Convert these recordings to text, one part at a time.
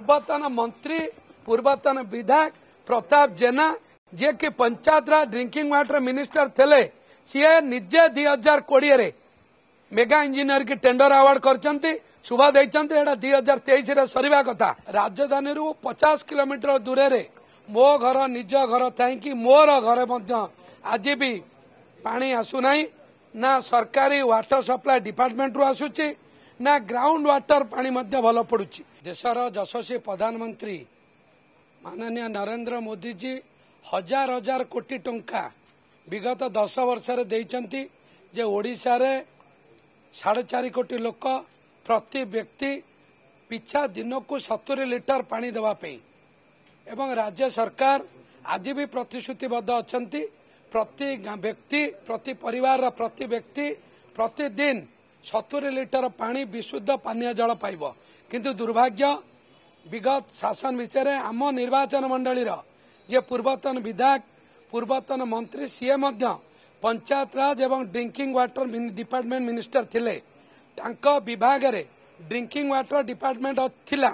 पूर्वतन मंत्री पूर्वतन विधायक प्रताप जेना जे कि पंचायत राज ड्रिंकिंग वाटर मिनिस्टर थे सी निजे 2020 मेगा इंजीनियर की टेंडर अवार्ड करचंती शुभा देइचंती एटा 2023 रे सरीबा कथा। राजधानी 50 किलोमीटर दूर रे मो घर निज घर थाई मोर घर मध्य आज भी पानी आसुनाई ना सरकारी वाटर सप्लाई डिपार्टमेंट रु आसुची ना ग्राउंड वाटर पानी मध्य भल पड़ुची। देशर यशस्वी प्रधानमंत्री माननीय नरेंद्र मोदी जी हजार हजार कोटी टंका विगत 10 वर्ष देइचंती जे ओडिशा रे 4.5 कोटी लोक प्रति व्यक्ति पिछा दिन को 70 लिटर पानी देवाई एवं राज्य सरकार आज भी प्रतिश्रुतिबद्ध अछंती प्रति व्यक्ति प्रति परिवार प्रति व्यक्ति प्रतिदिन 70 लिटर पानी विशुद्ध पानीय जल पाइब। किंतु दुर्भाग्य विगत शासन विषय आम निर्वाचन मंडली जे पूर्वतन विधायक पूर्वतन मंत्री सीए पंचायत राज एवं ड्रिंकिंग वाटर डिपार्टमेंट मिनिस्टर थिले तांको विभाग रे ड्रिंकिंग वाटर डिपार्टमेंट थिला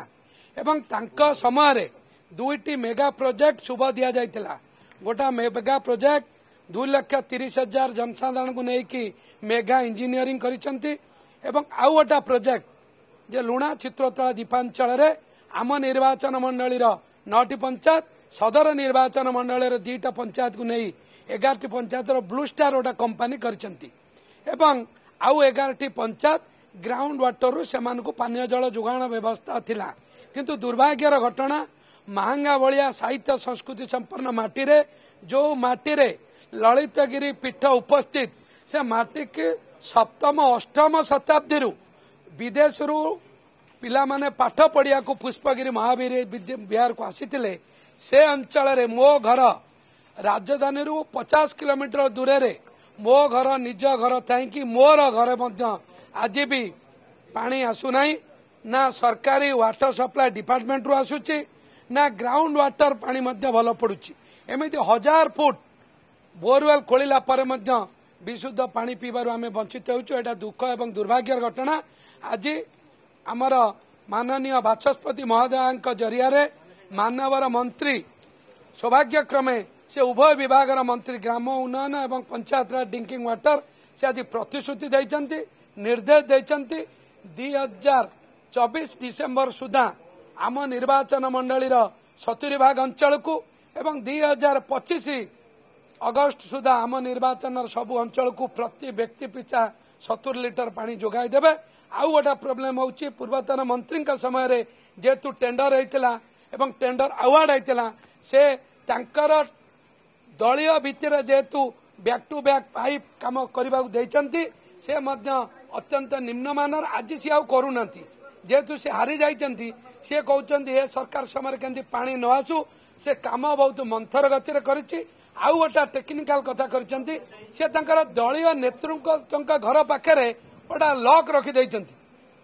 एवं तांको समय रे दुईटी मेगा प्रोजेक्ट शुभ दिया जाइतिला। गोटा मेगा प्रोजेक्ट 2,30,000 जनसाधारण को लेकिन मेगा इंजीनियरिंग करिसंती एवं आउ गोटा प्रोजेक्ट जे लुणा चित्रतला दीपांचल रे आम निर्वाचन मंडली 9टी पंचायत सदर निर्वाचन मंडल 2टा पंचायत को नहीं 11टी पंचायत ब्लू स्टार गोटा कंपनी करिसंती एवं आउ 11टी पंचायत ग्राउंड वाटर रु सेमान को पानीय जल जोगाण व्यवस्था थिला। किंतु दुर्भाग्यर घटना महंगा भलिया साहित्य संस्कृति संपन्न माटी रे जो माटी रे ललितगिरी पीठ उपस्थित से माटी के 7म 8म शताब्दी रु विदेश रु पिला माने पाठ पढ़िया को पुष्पगिरी महावीर विहार को आसीथिले से अंचल रे मो घर राजधानी 50 किलोमीटर दूर रे मो घर निज घर थाई मोर घर मध्य आज भी पानी आसुनाई ना सरकारी वाटर सप्लाई डिपार्टमेंट रु आसुची ना ग्राउंड वाटर पानी मध्य भल पड़ुची। एमती 1000 फुट बोरवेल खोलिला परे मध्य विशुद्ध पानी पीबार आम वंचित होचु। एटा दुख एवं दुर्भाग्यर घटना। आज आमर माननीय बाचस्पति महोदय जरिया मानवर मंत्री सौभाग्यक्रमे से उभय विभाग मंत्री ग्राम उन्नयन एवं पंचायत राज ड्रिंकिंग वाटर से आज प्रतिश्रुति देइचंती निर्देश देइचंती 2024 डिसेम्बर सुधा आम निर्वाचन मंडली 70 भाग अंचल को एवं 2025 अगस्त सुधा आम निर्वाचन सबु अंचल को प्रति व्यक्ति पिछा 70 लिटर पानी जोगाई देबे। आउ गोटा प्रोब्लेम होची पूर्वतन मंत्री समय रे जेतु टेंडर होइतिला एवं टेंडर अवार्ड होइतिला से तांकर दलीय भितर जेतु बैक टू बैक पाइप काम करबा देइचंती से मध्य अत्यंत निम्नमानर आज सी आउ करूनांती जेतु से हारी जाइचंती से कहउचंती हे सरकार समय केंती पानी न आसु से काम बहुत मंथर गति करिछि। आउ गोटा टेक्निकल कथा करिचंती से तांकर दलीय नेतृत्व घर पाखे गोटा लॉक रखी देइचंती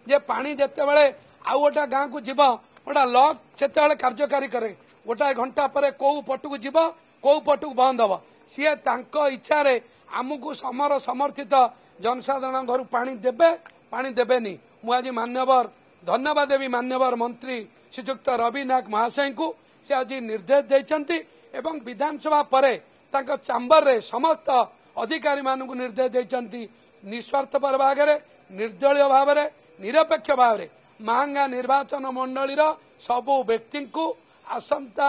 जे पानी जेते बेले आउ गोटा गाँ को जीव गोटा लॉक सेते बेले कार्यकारी करे गोटा घंटा पर को पटू जीव को पटू बंद हम सी तांको इच्छा रे आमको समर समर्थित जनसाधारण घर पानी देबेनी। मु आज मान्यवर धन्यवाद देवी मान्यवर मंत्री श्रीजुक्त रवि नायक महाशय को से आज निर्देश देइचंती एवं विधानसभा परे तांको चैम्बर रे समस्त अधिकारी मानक निर्देश देइचंती निस्वार्थपर भाव में निर्दलीय भाव में निरपेक्ष भाव में महंगा निर्वाचन मंडली सबु व्यक्ति को आसंता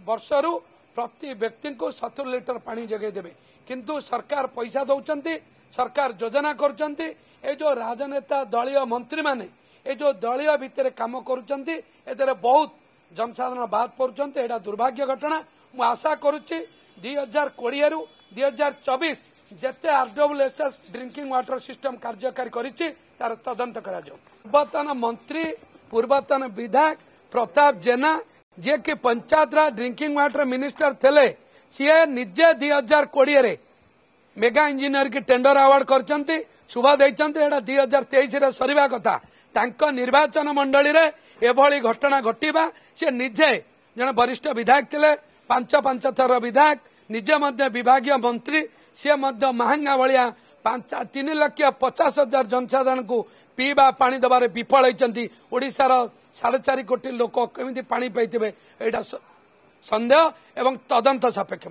वर्षरु प्रति व्यक्ति को 70 लिटर पानी जगह देवे। किंतु सरकार पैसा दौरान सरकार योजना करुँचे ये जो राजनेता दलीय मंत्री माने ये जो दलीय भितर काम करुँचे ए बहुत जनसाधारण बाद पड़ुंट। एटा दुर्भाग्य घटना। मु आशा करुच्ची 2020 रु 2024 जेते आरडब्ल्यूएसएस ड्रिंकिंग वाटर सिस्टम कार्यकारी करिछि तार तदंत करा जाऊ। पूर्वतन मंत्री पूर्वतन विधायक प्रताप जेना जे कि पंचायत राज ड्रिंकिंग वाटर मिनिस्टर थे सी निजे 2020 रे मेगा इंजीनियर की टेंडर अवार्ड करचंती शुभा देइचंती एटा 2023 रे सरीबा कथा। तांको निर्वाचन मंडली रे एभली घटना घटिबा से निजे जन वरिष्ठ विधायक थिले 5 थर विधायक निजे मध्य विभागीय मंत्री सी महंगा भाया 3,50,000 जनसाधारण को पीवा पानी दबारे विफल होती। ओडिशार 4.5 कोटी लोक केमी पानी पाइबे एटा सन्देह एवं तदंत सापेक्ष।